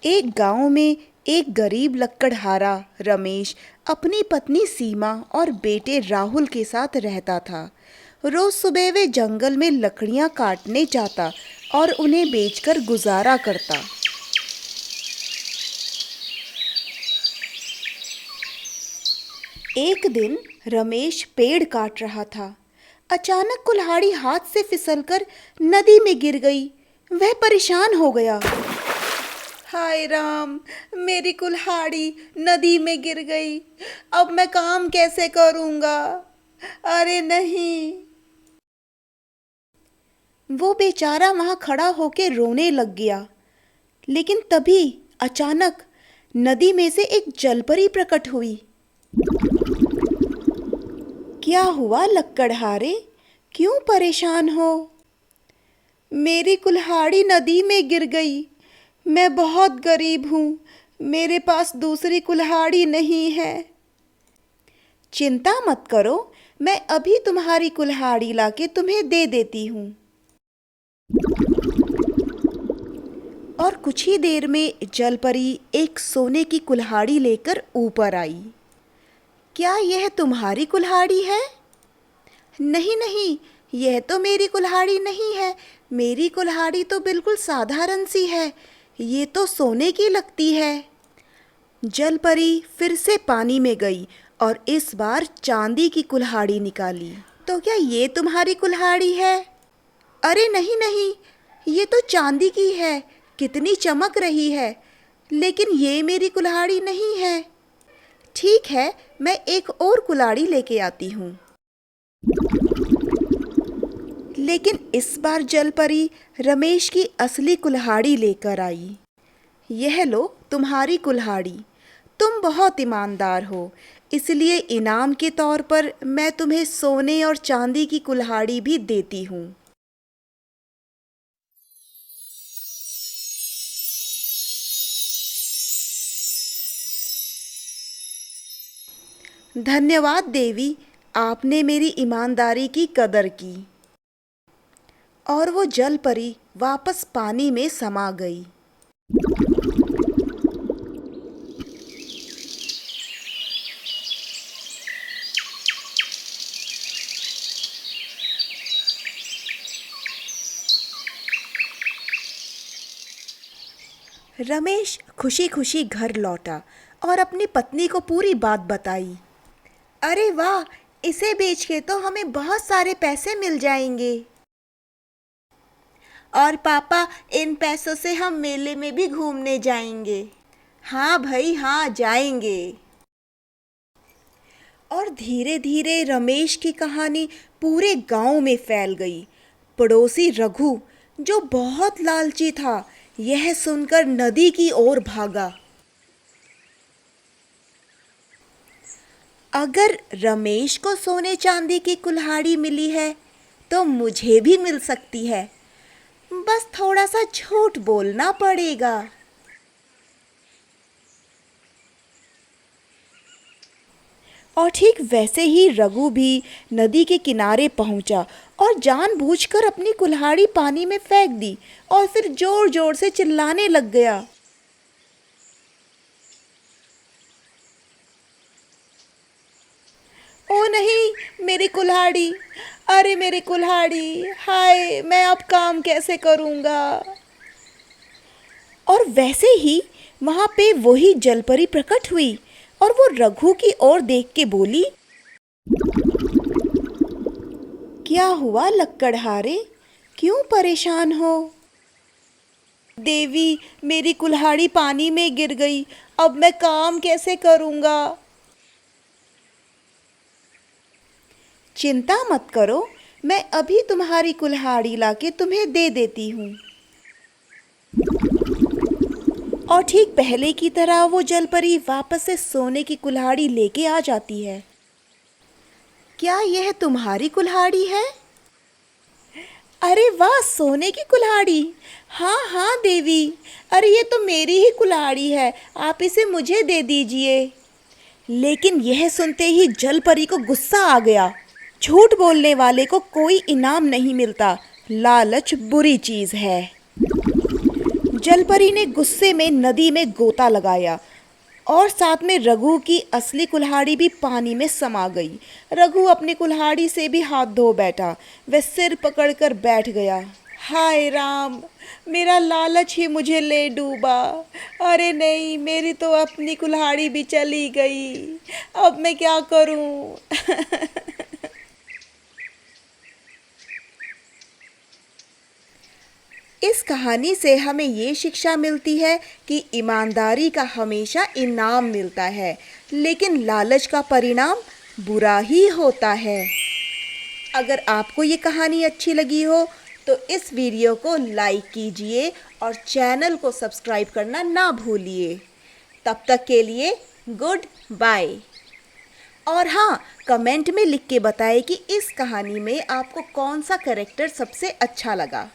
एक गांव में एक गरीब लक्कड़हारा रमेश अपनी पत्नी सीमा और बेटे राहुल के साथ रहता था। रोज सुबह वे जंगल में लकड़ियां काटने जाता और उन्हें बेचकर गुजारा करता। एक दिन रमेश पेड़ काट रहा था। अचानक कुल्हाड़ी हाथ से फिसलकर नदी में गिर गई। वह परेशान हो गया। हाय राम, मेरी कुल्हाड़ी नदी में गिर गई। अब मैं काम कैसे करूँगा? अरे नहीं। वो बेचारा वहाँ खड़ा होके रोने लग गया। लेकिन तभी अचानक नदी में से एक जलपरी प्रकट हुई। क्या हुआ लक्कड़हारे, क्यों परेशान हो? मेरी कुल्हाड़ी नदी में गिर गई। मैं बहुत गरीब हूँ, मेरे पास दूसरी कुल्हाड़ी नहीं है। चिंता मत करो, मैं अभी तुम्हारी कुल्हाड़ी लाके तुम्हें दे देती हूँ। और कुछ ही देर में जलपरी एक सोने की कुल्हाड़ी लेकर ऊपर आई। क्या यह तुम्हारी कुल्हाड़ी है? नहीं नहीं, यह तो मेरी कुल्हाड़ी नहीं है। मेरी कुल्हाड़ी तो बिल्कुल साधारण सी है, ये तो सोने की लगती है। जलपरी फिर से पानी में गई और इस बार चांदी की कुल्हाड़ी निकाली। तो क्या ये तुम्हारी कुल्हाड़ी है? अरे नहीं नहीं, ये तो चांदी की है, कितनी चमक रही है। लेकिन ये मेरी कुल्हाड़ी नहीं है। ठीक है, मैं एक और कुल्हाड़ी लेके आती हूँ। लेकिन इस बार जलपरी रमेश की असली कुल्हाड़ी लेकर आई। यह लो तुम्हारी कुल्हाड़ी, तुम बहुत ईमानदार हो, इसलिए इनाम के तौर पर मैं तुम्हें सोने और चांदी की कुल्हाड़ी भी देती हूँ। धन्यवाद देवी, आपने मेरी ईमानदारी की कदर की। और वो जलपरी वापस पानी में समा गई। रमेश खुशी खुशी घर लौटा और अपनी पत्नी को पूरी बात बताई। अरे वाह, इसे बेच के तो हमें बहुत सारे पैसे मिल जाएंगे। और पापा, इन पैसों से हम मेले में भी घूमने जाएंगे। हाँ भाई हाँ, जाएंगे। और धीरे धीरे रमेश की कहानी पूरे गांव में फैल गई। पड़ोसी रघु, जो बहुत लालची था, यह सुनकर नदी की ओर भागा। अगर रमेश को सोने चांदी की कुल्हाड़ी मिली है तो मुझे भी मिल सकती है, बस थोड़ा सा झूठ बोलना पड़ेगा। और ठीक वैसे ही रघु भी नदी के किनारे पहुंचा और जानबूझकर अपनी कुल्हाड़ी पानी में फेंक दी और फिर जोर जोर से चिल्लाने लग गया। ओ नहीं, मेरी कुल्हाड़ी! अरे मेरी कुल्हाड़ी! हाय, मैं अब काम कैसे करूँगा? और वैसे ही वहाँ पे वही जलपरी प्रकट हुई और वो रघु की ओर देख के बोली, क्या हुआ लक्कड़हारे, क्यों परेशान हो? देवी, मेरी कुल्हाड़ी पानी में गिर गई, अब मैं काम कैसे करूँगा? चिंता मत करो, मैं अभी तुम्हारी कुल्हाड़ी लाके तुम्हें दे देती हूँ। और ठीक पहले की तरह वो जलपरी वापस से सोने की कुल्हाड़ी लेके आ जाती है। क्या यह तुम्हारी कुल्हाड़ी है? अरे वाह, सोने की कुल्हाड़ी! हाँ हाँ देवी, अरे ये तो मेरी ही कुल्हाड़ी है, आप इसे मुझे दे दीजिए। लेकिन यह सुनते ही जलपरी को गुस्सा आ गया। झूठ बोलने वाले को कोई इनाम नहीं मिलता, लालच बुरी चीज़ है। जलपरी ने गुस्से में नदी में गोता लगाया और साथ में रघु की असली कुल्हाड़ी भी पानी में समा गई। रघु अपनी कुल्हाड़ी से भी हाथ धो बैठा। वह सिर पकड़कर बैठ गया। हाय राम, मेरा लालच ही मुझे ले डूबा। अरे नहीं, मेरी तो अपनी कुल्हाड़ी भी चली गई। अब मैं क्या करूं? इस कहानी से हमें ये शिक्षा मिलती है कि ईमानदारी का हमेशा इनाम मिलता है, लेकिन लालच का परिणाम बुरा ही होता है। अगर आपको ये कहानी अच्छी लगी हो तो इस वीडियो को लाइक कीजिए और चैनल को सब्सक्राइब करना ना भूलिए। तब तक के लिए गुड बाय। और हाँ, कमेंट में लिख के बताएं कि इस कहानी में आपको कौन सा कैरेक्टर सबसे अच्छा लगा।